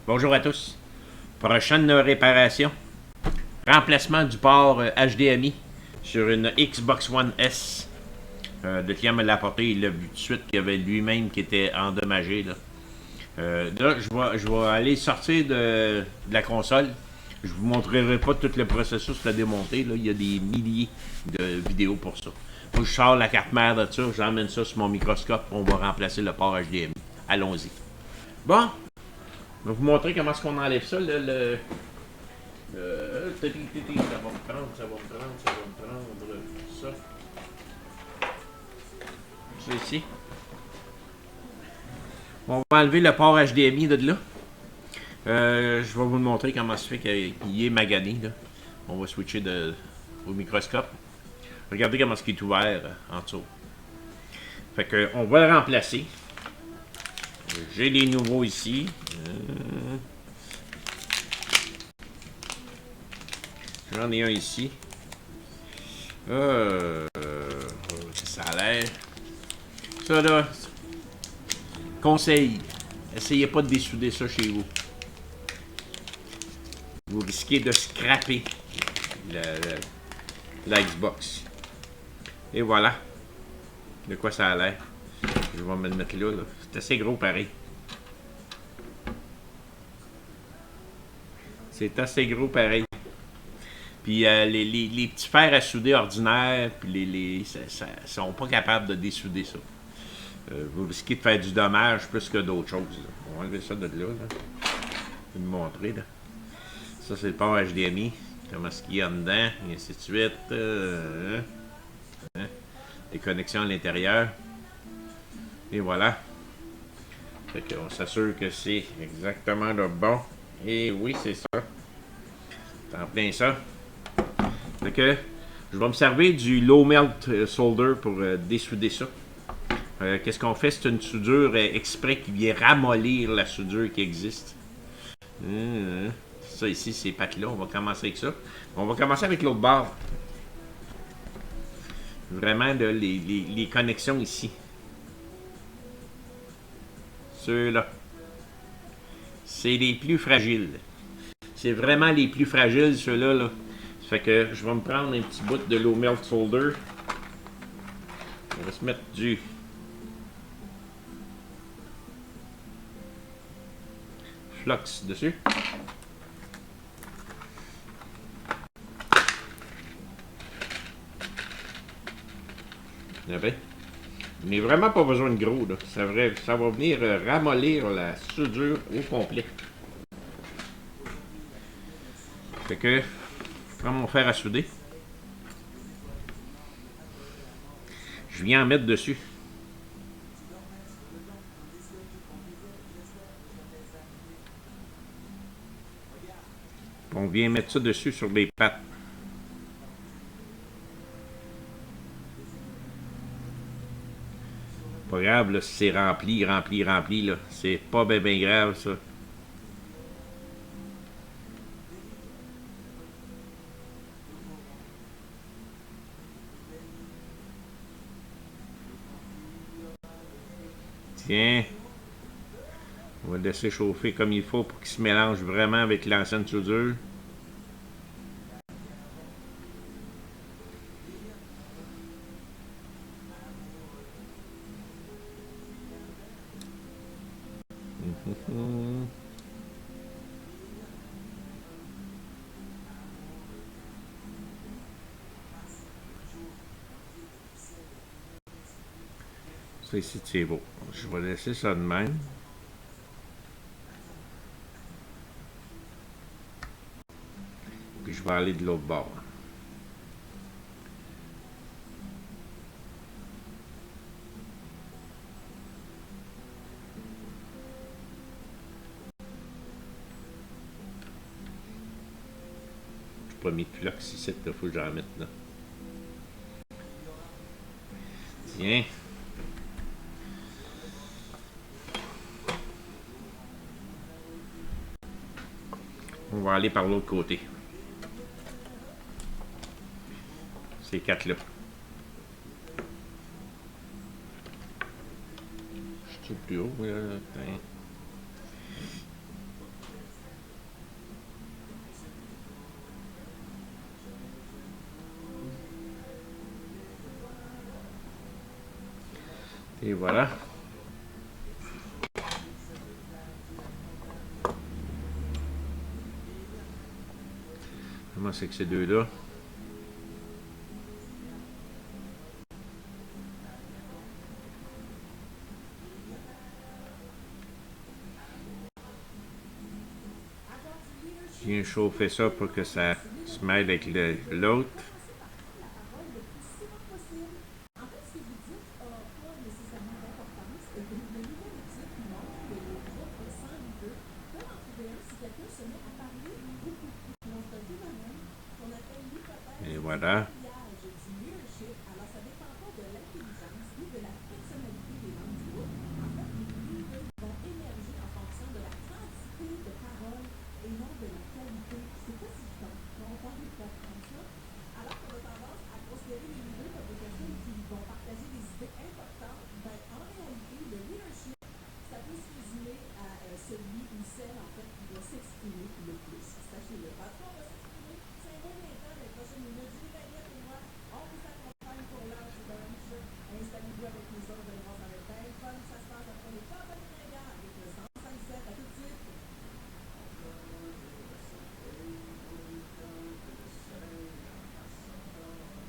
Bonjour à tous. Prochaine réparation. Remplacement du port HDMI sur une Xbox One S. Le client me l'a apporté, il l'a vu tout de suite qu'il y avait lui-même qui était endommagé. Là, je vais aller sortir de la console. Je vous montrerai pas tout le processus de la démonter. Là. Il y a des milliers de vidéos pour ça. Moi, je sors la carte mère de ça, j'emmène ça sur mon microscope, on va remplacer le port HDMI. Allons-y. Bon, je vais vous montrer comment est-ce qu'on enlève ça. Ça va me prendre, ça va me prendre ça. Ça ici. On va enlever le port HDMI de là. Je vais vous montrer comment ça fait qu'il est magané. Là. On va switcher au microscope. Regardez comment il est ouvert en dessous. Fait que on va le remplacer. J'ai les nouveaux ici. J'en ai un ici. Ça a l'air. Ça là. Conseil. Essayez pas de dessouder ça chez vous. Vous risquez de scraper la Xbox. Et voilà. De quoi ça a l'air. Je vais me le mettre là. C'est assez gros pareil. C'est assez gros pareil. Puis les petits fers à souder ordinaires, puis sont pas capables de dessouder ça. Vous risquez de faire du dommage plus que d'autres choses. Là. On va enlever ça de là. Je vais vous montrer. Là. Ça, c'est le port HDMI. Comment est-ce qu'il y a dedans, et ainsi de suite. Les connexions à l'intérieur. Et voilà. Fait qu'on s'assure que c'est exactement le bon. Et oui, c'est ça. C'est en plein ça. Fait que je vais me servir du low melt solder pour dessouder ça. Qu'est-ce qu'on fait? C'est une soudure exprès qui vient ramollir la soudure qui existe. Ça ici, ces pattes-là, on va commencer avec ça. On va commencer avec l'autre barre. Vraiment, là, les connexions ici. Ceux-là. C'est les plus fragiles. C'est vraiment les plus fragiles, ceux-là. Là. Ça fait que je vais me prendre un petit bout de low melt solder. On va se mettre du flux dessus. Vous n'avez vraiment pas besoin de gros. Là. Ça va venir ramollir la soudure au complet. Fait que je prends mon fer à souder. Je viens en mettre dessus. On vient mettre ça dessus sur les pattes. Pas grave, là, si c'est rempli, là. C'est pas bien grave, ça. Tiens. On va le laisser chauffer comme il faut pour qu'il se mélange vraiment avec l'ancienne soudure. Ça ici, c'est beau. Je vais laisser ça de même. Puis je vais aller de l'autre bord. pas mis de flux ici, il faut que j'en mette là. Tiens. On va aller par l'autre côté. Ces quatre-là. Je suis plus haut, là. Et voilà. Comment c'est que ces deux-là? Je viens chauffer ça pour que ça se mêle avec l'autre. Et voilà.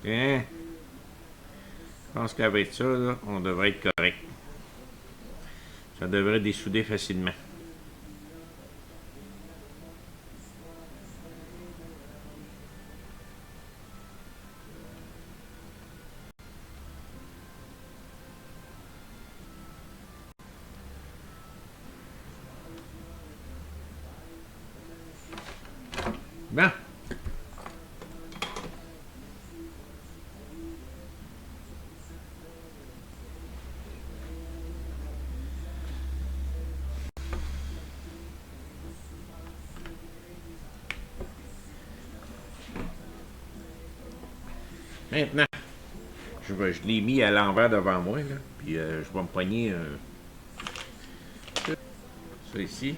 Bien. Je pense qu'avec ça, là, on devrait être correct. Ça devrait dessouder facilement. Bon. Maintenant, je l'ai mis à l'envers devant moi, là. Puis je vais me poigner ça ici.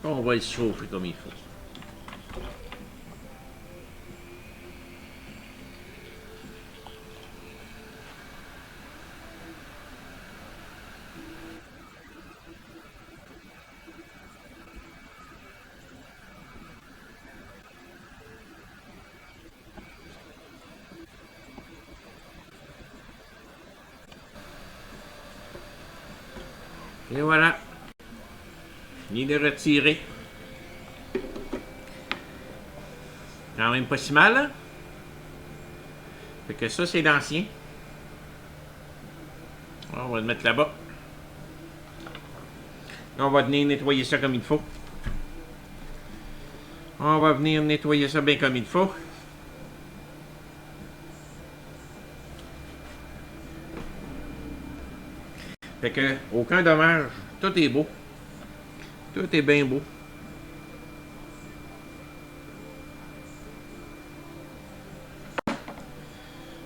On va le chauffer comme il faut. Et voilà. Fini de retirer. Quand même pas si mal, hein? Fait que ça, c'est l'ancien. On va le mettre là-bas. On va venir nettoyer ça comme il faut. On va venir nettoyer ça bien comme il faut. Fait que, aucun dommage. Tout est beau. Tout est bien beau.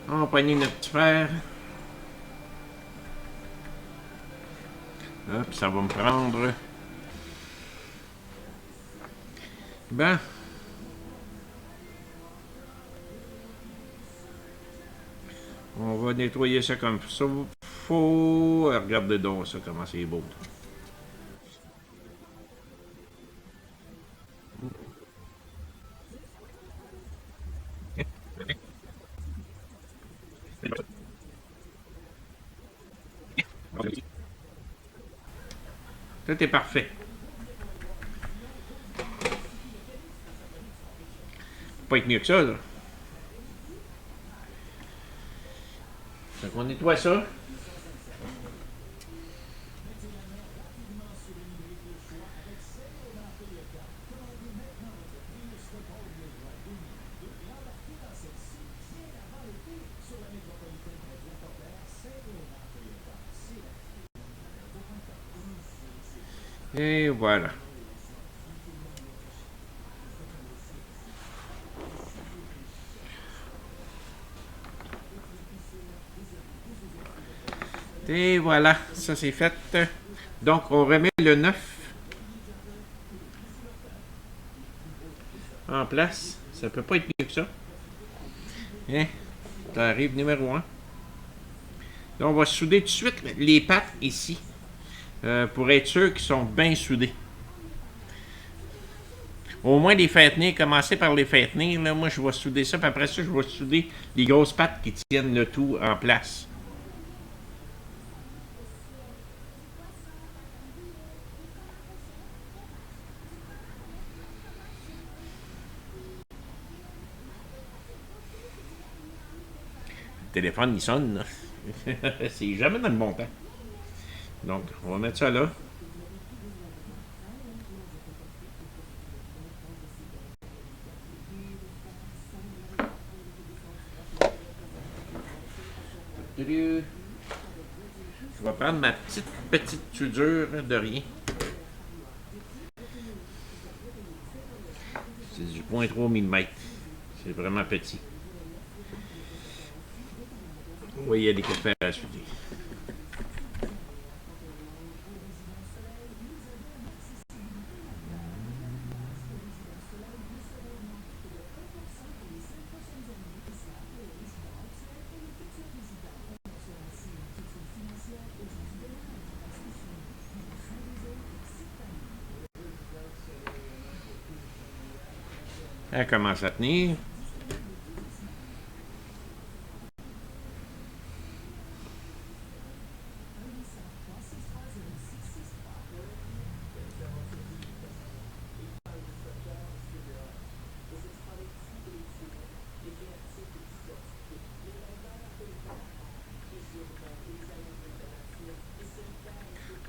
On va pogner notre petit fer. Hop, ça va me prendre. Ben. On va nettoyer ça comme ça. Faut. Regardez donc ça, comment c'est beau. Tout est parfait. Pas être mieux que ça, là. Fait qu'on nettoie ça. Et voilà. Et voilà, ça c'est fait. Donc, on remet le 9 en place. Ça peut pas être mieux que ça. Hein? Ça arrive numéro un. Donc, on va souder tout de suite les pattes ici. Pour être sûr qu'ils sont bien soudés. Au moins les faire tenir, commencer par les faire tenir. Là, moi, je vais souder ça, puis après ça, je vais souder les grosses pattes qui tiennent le tout en place. Le téléphone, il sonne. C'est jamais dans le bon temps. Donc, on va mettre ça là. Je vais prendre ma petite soudure de rien. C'est du 0,3 mm. C'est vraiment petit. Oui, il y a des coups de fer à souder. Elle commence à tenir.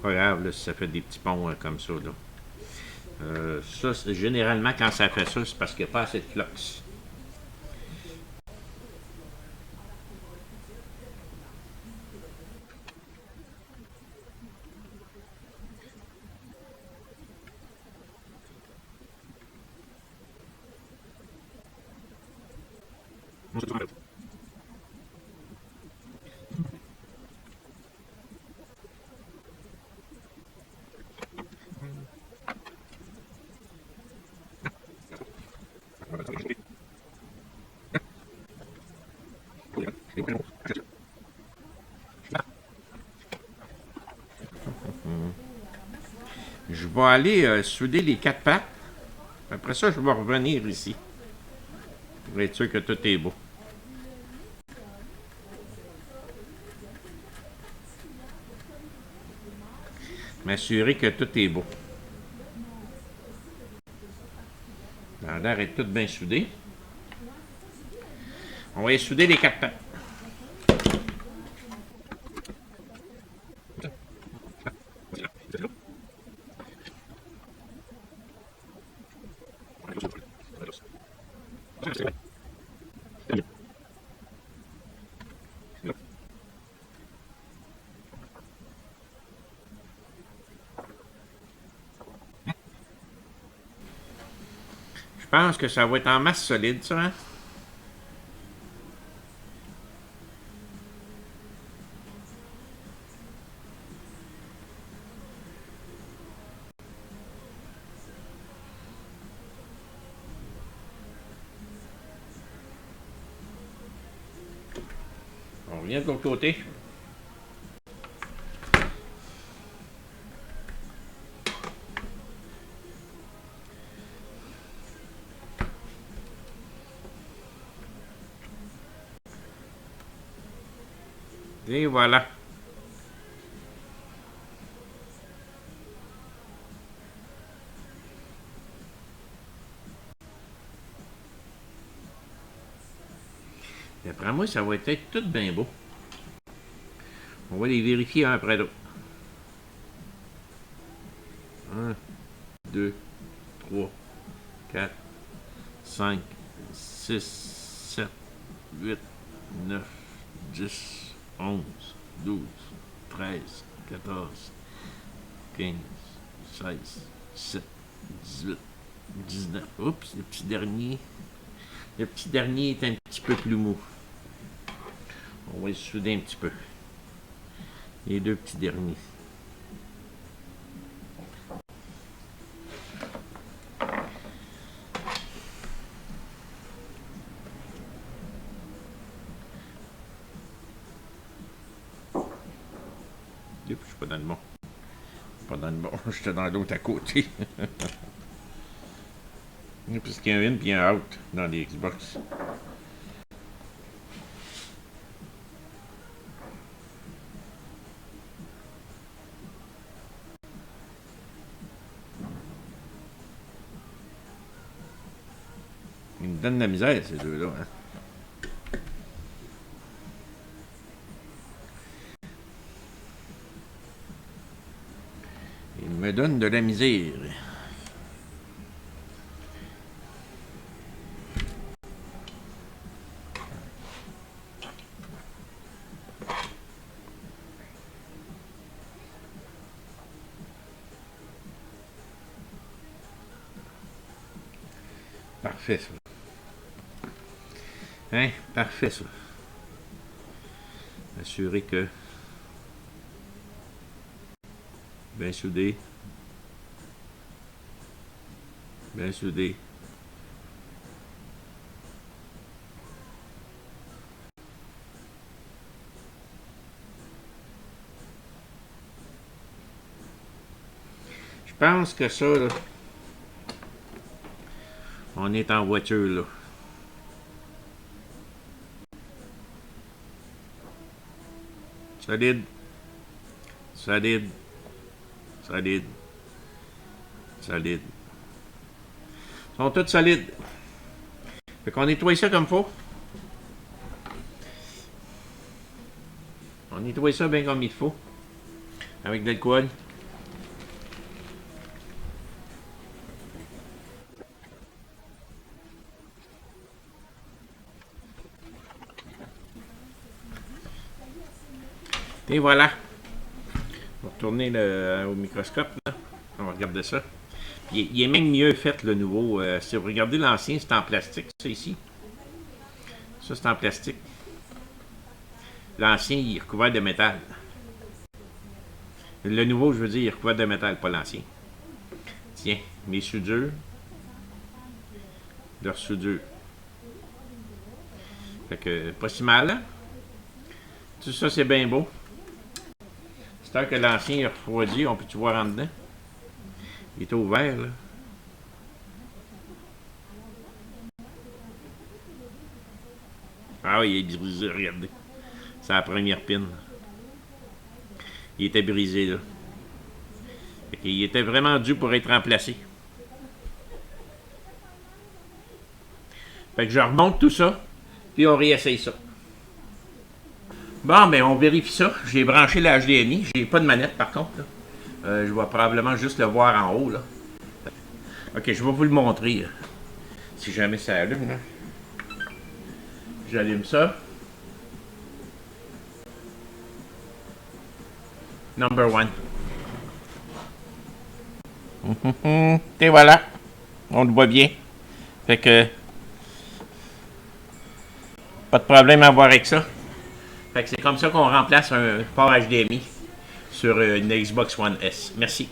Pas grave, là, si ça fait des petits ponts comme ça. Là. Ça, généralement, quand ça fait ça, c'est parce qu'il n'y a pas assez de flux. Je vais aller souder les quatre pattes. Après ça, je vais revenir ici. Pour être sûr que tout est beau. M'assurer que tout est beau. L'air est tout bien soudé. On va y souder les quatre pattes. Je pense que ça va être en masse solide, ça. Hein? On revient de l'autre côté. Et voilà. D'après moi, ça va être tout bien beau. On va les vérifier un après l'autre. 1, 2, 3, 4, 5, 6, 7, 8, 9, 10, 11, 12, 13, 14, 15, 16, 17, 18, 19. Oups, le petit dernier. Le petit dernier est un petit peu plus mou. On va le souder un petit peu. Les deux petits derniers. Je suis pas dans le bon. Pas dans le bon. J'étais dans l'autre à côté. Puisqu'il y a un in et un out dans les Xbox. Ils me donnent de la misère, ces deux-là. Hein? Ils me donnent de la misère. Parfait, ça. Hein? Parfait, ça. Assurer que... Bien soudé. Bien soudé. Je pense que ça, là... On est en voiture, là. Solide. Solide. Solide. Solide. Ils sont tous solides. Fait qu'on nettoie ça comme faut. On nettoie ça bien comme il faut. Avec de l'alcool. Et voilà. On va retourner au microscope. Là. On va regarder ça. Il est même mieux fait, le nouveau. Si vous regardez l'ancien, c'est en plastique, ça ici. Ça, c'est en plastique. L'ancien, il est recouvert de métal. Le nouveau, je veux dire, il est recouvert de métal, pas l'ancien. Tiens, mes soudures. Leur soudure. Fait que, pas si mal, hein? Tout ça, c'est bien beau. C'est sûr que l'ancien est refroidi, on peut-tu voir en dedans? Il est ouvert, là. Ah oui, il est brisé, regardez. C'est la première pine. Il était brisé, là. Il était vraiment dû pour être remplacé. Fait que je remonte tout ça, puis on réessaye ça. Bon, ben on vérifie ça. J'ai branché la HDMI. J'ai pas de manette, par contre, là. Je vais probablement juste le voir en haut, là. Ok, je vais vous le montrer. Si jamais ça allume, là. J'allume ça. Number one. Et voilà. On le voit bien. Fait que... Pas de problème à voir avec ça. Fait que c'est comme ça qu'on remplace un port HDMI sur une Xbox One S. Merci.